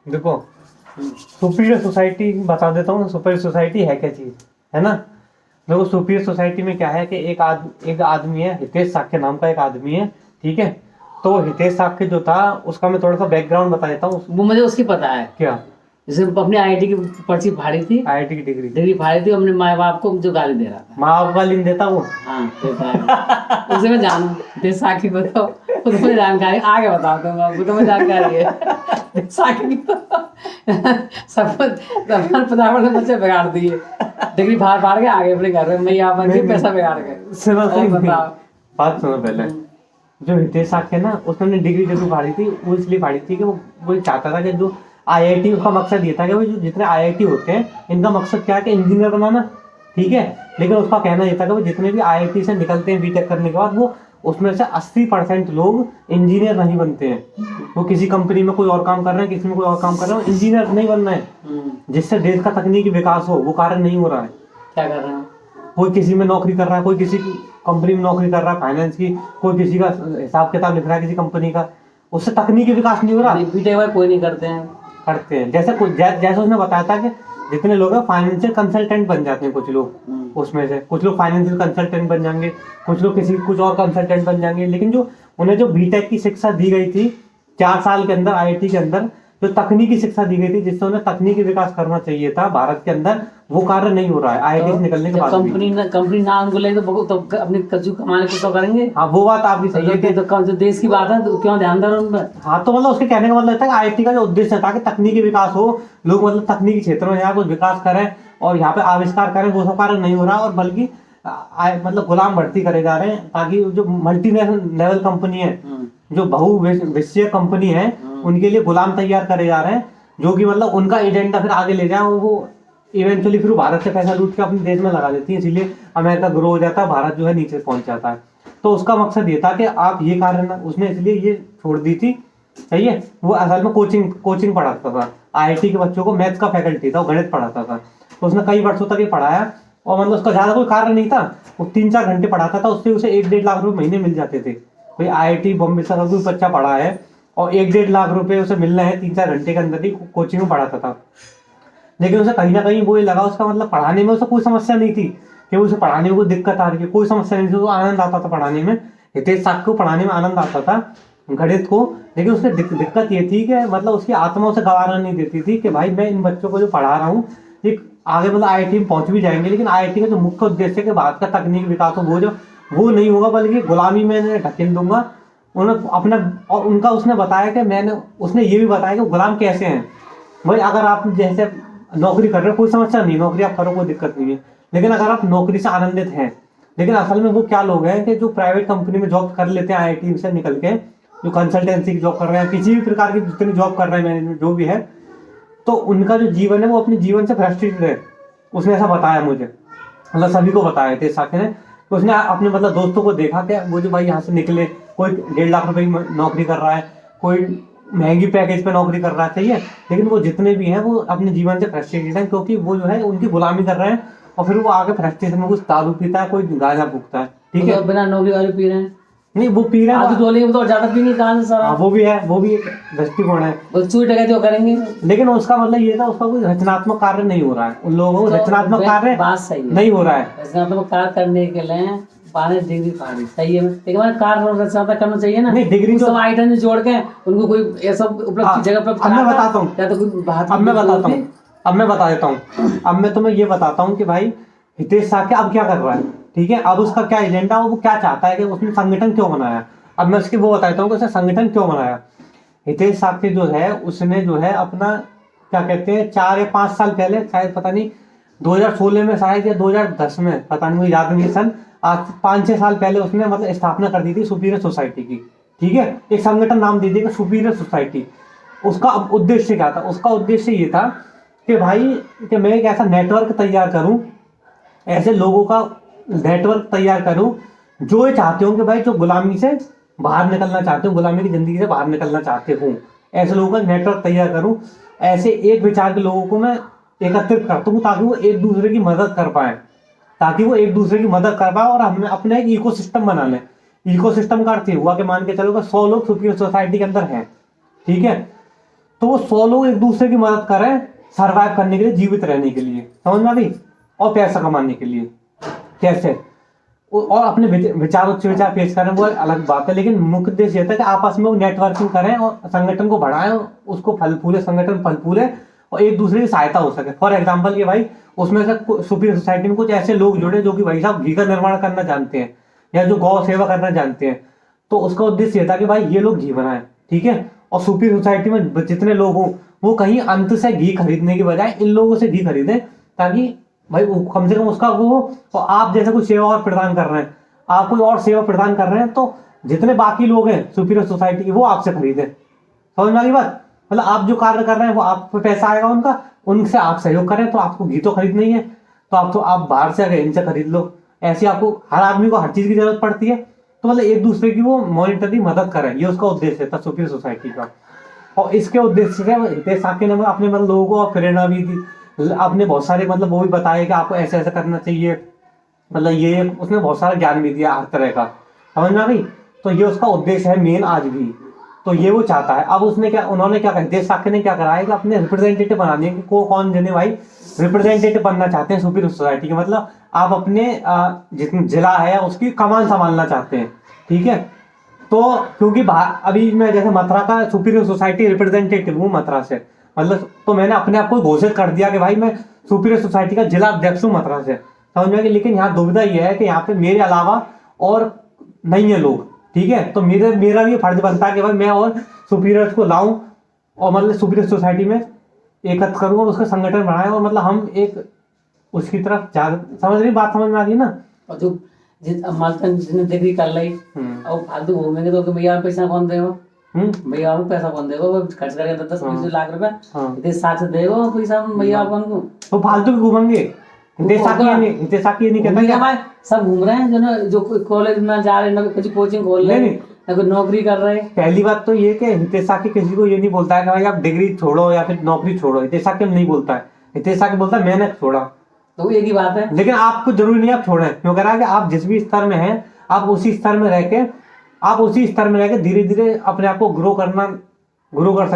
देखो superior society बता देता हूँ। सुपीरियर सोसाइटी है क्या चीज, है ना। देखो सुपीरियर सोसाइटी में क्या है कि एक आदमी है, हितेश साक्य नाम का एक आदमी है, ठीक है। तो हितेश साक्य जो था उसका मैं थोड़ा सा बैकग्राउंड बता देता हूँ। वो मुझे उसकी पता है। क्या? जैसे अपने आईआईटी की पर्ची फाड़ी थी, आईआईटी की डिग्री फाड़ी थी, अपने माँ बाप को जो गाली दे रहा था। माँ बाप गाली देता वो? हाँ देता है। उसे मैं जानू हितेश साक्य को, तो वो तुम्हें जानकारी आगे बता दूंगा, वो तुम्हें जानकारी है। साक्य की सब 50% बच्चे बिगाड़ दिए, डिग्री फाड़ के आगे अपने घर में मैया बन के पैसा बिगाड़ के। सुनो और बताओ। बात सुनो पहले। जो हितेश साक्य है ना, उसने डिग्री जरूर फाड़ी थी, वो इसलिए फाड़ी थी कि वो चाहता था कि जो आईआईटी, उसका मकसद ये था कि जो जितने आईआईटी होते हैं इनका मकसद क्या है कि इंजीनियर बनाना, ठीक है। लेकिन उसका कहना ये था कि वो जितने भी आईआईटी से निकलते हैं बीटेक करने के बाद, वो उसमें से 80% लोग इंजीनियर नहीं बनते हैं। वो किसी कंपनी में कोई और काम कर रहे हैं, किसी में कोई और काम कर रहे हैं, इंजीनियर नहीं बनना है जिससे देश का तकनीकी विकास हो। वो कार्य नहीं हो रहा है। क्या कर रहे हैं? कोई किसी में नौकरी कर रहा है, कोई किसी कंपनी में नौकरी कर रहा है फाइनेंस की, कोई किसी का हिसाब किताब लिख रहा है किसी कंपनी का, उससे तकनीकी विकास नहीं हो रहा। बीटेक कोई नहीं करते हैं। करते हैं जैसे उसने बताया था कि जितने लोग हैं फाइनेंशियल कंसल्टेंट बन जाते हैं कुछ लोग, उसमें से कुछ लोग फाइनेंशियल कंसल्टेंट बन जाएंगे, कुछ लोग कुछ और कंसल्टेंट बन जाएंगे। लेकिन जो उन्हें जो बीटेक की शिक्षा दी गई थी 4 साल के अंदर, आईआईटी के अंदर जो तकनीकी शिक्षा दी गई थी जिससे उन्हें तकनीकी विकास करना चाहिए था भारत के अंदर, वो कार्य नहीं हो रहा है आईआईटी से निकलने के बाद। कंपनी ना उनको ले तो अपनी कच्चू कमाने को तो करेंगे। हाँ वो बात आपकी सही है। तो देश की बात है तो क्यों ध्यान दे रहे उन पर। हाँ तो मतलब उसके कहने का मतलब था कि आईआईटी का जो उद्देश्य था कि तकनीकी विकास हो, लोग मतलब तकनीकी क्षेत्र में यहाँ कुछ विकास करें और यहाँ पे आविष्कार करें, वो सब कार्य नहीं हो रहा। और बल्कि मतलब गुलाम भर्ती करे जा रहे हैं ताकि जो मल्टीनेशनल लेवल कंपनी है, जो बहुविषयीय कंपनी है, उनके लिए गुलाम तैयार करे जा रहे हैं, जो कि मतलब उनका एजेंडा फिर आगे ले जाए। वो इवेंचुअली फिर भारत से पैसा लूट के अपने देश में लगा देती है, इसीलिए अमेरिका ग्रो हो जाता है, भारत जो है नीचे पहुंच जाता है। तो उसका मकसद ये था कि आप ये कार्य ना, उसने इसलिए ये छोड़ दी थी, सही है। वो असल में कोचिंग पढ़ाता था आईआईटी के बच्चों को, मैथ्स का फैकल्टी था, वो गणित पढ़ाता था। तो उसने कई वर्षों तक ये पढ़ाया और मतलब उसका ज्यादा कोई कार्य नहीं था, वो 3-4 घंटे पढ़ाता था, उससे उसे 1-1.5 लाख रुपए महीने मिल जाते थे। कोई आईआईटी बॉम्बे से कोई बच्चा पढ़ा है और 1-1.5 लाख रुपए उसे मिलना है 3-4 घंटे के अंदर ही कोचिंग में पढ़ाता था। लेकिन उसे कहीं ना कहीं वो ये लगा, उसका मतलब पढ़ाने में उसे कोई समस्या नहीं थी कि उसे पढ़ाने में कोई दिक्कत आ रही है, कोई समस्या नहीं थी, तो आनंद आता था पढ़ाने में। हितेश साक्य को पढ़ाने में आनंद आता था गणित को। लेकिन उसकी दिक्कत ये थी कि मतलब उसकी आत्मा उसे गवारा नहीं देती थी कि भाई मैं इन बच्चों को जो पढ़ा रहा हूँ ये आगे मतलब आईआईटी में पहुंच भी जाएंगे, लेकिन आईआईटी का जो मुख्य उद्देश्य है कि भारत का तकनीकी विकास हो, वो नहीं होगा, बल्कि गुलामी में ढकेल दूंगा उन्हें अपना। और उनका उसने बताया कि उसने ये भी बताया कि गुलाम कैसे हैं। भाई अगर आप जैसे नौकरी कर रहे हो कोई समस्या नहीं, नौकरी आप करो कोई दिक्कत नहीं है, लेकिन अगर आप नौकरी से आनंदित हैं, लेकिन असल में वो क्या लोग हैं कि जो प्राइवेट कंपनी में जॉब कर लेते हैं आईआईटी से निकल के, जो कंसल्टेंसी की जॉब कर रहे हैं, किसी भी प्रकार की जितनी जॉब कर रहे हैं, मैनेजमेंट जो भी है, तो उनका जो जीवन है वो अपने जीवन से फ्रस्ट्रेटेड है। उसने ऐसा बताया मुझे, मतलब सभी को बताया थे साक्य ने। तो उसने अपने मतलब दोस्तों को देखा कि वो जो भाई यहाँ से निकले, कोई 1.5 लाख रुपए की नौकरी कर रहा है, कोई महंगी पैकेज पे नौकरी कर रहा है, सही है, लेकिन वो जितने भी हैं वो अपने जीवन से फ्रस्ट्रेटेड हैं, क्योंकि वो जो है उनकी गुलामी कर रहे हैं। और फिर वो आगे फ्रस्ट्रेशन में कुछ दारू पीता है, कोई गांजा फूकता है, ठीक है, बिना नौकरी वाले पी रहे हैं। नहीं वो पी रहे हैं तो ज्यादा पीने कहां से सारा। वो भी है, वो भी एक दृष्टिकोण है, वो चोरी डकैती वो करेंगे। लेकिन उसका मतलब ये था उसका कोई रचनात्मक कार्य नहीं हो रहा है, उन लोगों को रचनात्मक कार्य बात सही है, नहीं हो रहा है। रचनात्मक कार्य करने के लिए पाने डिग्री फाड़ी सही है, लेकिन कार्य रचनात्मक करना चाहिए ना। नहीं डिग्री सब आइटम जोड़ के उनको कोई ऐसा उपलब्ध जगह पर। अब मैं बताता हूँ, अब मैं बता देता हूँ। अब मैं तुम्हें ये बताता हूँ कि भाई हितेश साक्य अब क्या कर रहा है, ठीक है, अब उसका क्या एजेंडा, वो क्या चाहता है कि उसने संगठन क्यों बनाया। अब मैं उसकी वो बताता हूँ कि उसने संगठन क्यों बनाया। हितेश साक्य जो है उसने जो है अपना क्या कहते हैं 4 या 5 साल पहले, शायद पता नहीं 2016 में शायद या 2010 में, पता नहीं मुझे याद नहीं, सन आज 5-6 साल पहले उसने मतलब स्थापना कर दी थी सुपीरियर सोसाइटी की, ठीक है, एक संगठन नाम दे दिया सुपीरियर सोसाइटी। उसका उद्देश्य क्या था, उसका उद्देश्य ये था कि भाई कि मैं एक ऐसा नेटवर्क तैयार करूं, ऐसे लोगों का नेटवर्क तैयार करूं जो ये चाहते हो कि भाई जो गुलामी से बाहर निकलना चाहते हो, गुलामी की जिंदगी से बाहर निकलना चाहते हो, ऐसे लोगों का नेटवर्क तैयार करूं। ऐसे एक विचार के लोगों को मैं एकत्रित करता हूँ ताकि वो एक दूसरे की मदद कर पाए, और हम अपना एक इकोसिस्टम बना लें। इकोसिस्टम का अर्थ हुआ कि मान के चलो 100 लोग सुपीरियर सोसाइटी के अंदर हैं, ठीक है, तो वो 100 लोग एक दूसरे की मदद करें सरवाइव करने के लिए, जीवित रहने के लिए, समझ में आ गई, और पैसा कमाने के लिए कैसे, और अपने विचार उच्च विचार पेश करें वो अलग बात है, लेकिन मुख्य उद्देश्य ये था कि आपस में वो नेटवर्किंग करें और संगठन को बढ़ाएं, उसको फल फूले, संगठन फल फूले और एक दूसरे की सहायता हो सके। फॉर एग्जाम्पल कि भाई उसमें से सुपीरियर सोसाइटी में कुछ ऐसे लोग जुड़े जो कि भाई साहब घी का निर्माण करना जानते हैं या जो गौ सेवा करना जानते हैं, तो उसका उद्देश्य ये था कि भाई ये लोग घी बनाएं, ठीक है, और सुपीरियर सोसाइटी में जितने लोग हों वो कहीं अंत से घी खरीदने की बजाय इन लोगों से घी खरीदें, ताकि भाई कम से कम उसका वो हो, और आप जैसे कोई सेवा और प्रदान कर रहे हैं, आप कोई और सेवा प्रदान कर रहे हैं, तो जितने बाकी लोग हैं सुपीरियर सोसाइटी के वो आपसे खरीदें। समझ में आ गई बात, मतलब आप जो कार्य कर रहे हैं वो आप पे पैसा आएगा उनका, उनसे आप सहयोग करें, तो आपको घी तो खरीदना ही है, तो आप बाहर से अगर इनसे खरीद लो। ऐसे आपको हर आदमी को हर चीज की जरूरत पड़ती है, तो मतलब एक दूसरे की वो मॉनिटरी मदद करें, ये उसका उद्देश्य था सुपीरियर सोसाइटी का। और इसके उद्देश्य से हितेश साकी ने अपने मतलब लोगों को प्रेरणा भी दी, आपने बहुत सारे मतलब वो भी बताया कि आपको ऐसे ऐसे करना चाहिए, मतलब ये उसने बहुत सारा ज्ञान भी दिया हर तरह का, समझ में आ गई। तो ये उसका उद्देश्य है मेन आज भी, तो ये वो चाहता है। अब उसने क्या, उन्होंने क्या कहा, हितेश साकी ने क्या करा है कि अपने रिप्रेजेंटेटिव बनाने की कौन जने भाई रिप्रेजेंटेटिव बनना चाहते हैं सुपीरियर सोसाइटी के, मतलब आप अपने जितने जिला है उसकी कमान संभालना चाहते हैं, ठीक है। तो क्योंकि अभी मैं जैसे मथुरा का सुपीरियर सोसाइटी रिप्रेजेंटेटिव हूँ मथुरा से, मतलब तो मैंने अपने आप को घोषित कर दिया कि भाई मैं सुपीरियर सोसाइटी का जिला अध्यक्ष हूँ मथुरा से, समझ में। लेकिन यहाँ दुविधा यह है कि यहाँ पे मेरे अलावा और नहीं है लोग, ठीक है, तो मेरा भी फर्ज बनता है कि भाई मैं और सुपीरियर्स को लाऊं और मतलब सुपीरियर सोसाइटी में एकत्र करूँ और उसका संगठन बनाए, और मतलब हम एक उसकी तरफ समझ रही बात, समझ में आ रही ना। और जो जिसने डिग्री कर ली और फालतू घूमेंगे तो भैया पैसा कौन देगा, भैया पैसा कौन देगा, वो खर्च करेगा 10-20 लाख रुपए, हितेश साकी देगा पैसा भैया कौन को, तो फालतू भी घूमेंगे। हितेश साकी ये नहीं कहता सब घूम रहे हैं जो कॉलेज में जा रहे हैं, कुछ कोचिंग खोल रहे हैं, कोई नौकरी कर रहे हैं। पहली बात तो ये कि हितेश साकी किसी को ये नहीं बोलता है कि भाई आप डिग्री छोड़ो या फिर नौकरी छोड़ो, हितेश साकी नहीं बोलता है। हितेश साकी बोलता है मैंने छोड़ा, तो एक ही बात है। लेकिन आपको जरूरी नहीं आप छोड़ें, क्यों कह रहा है कि आप जिस भी स्तर में हैं आप उसी स्तर में रह के धीरे धीरे अपने आप को ग्रो कर सकते।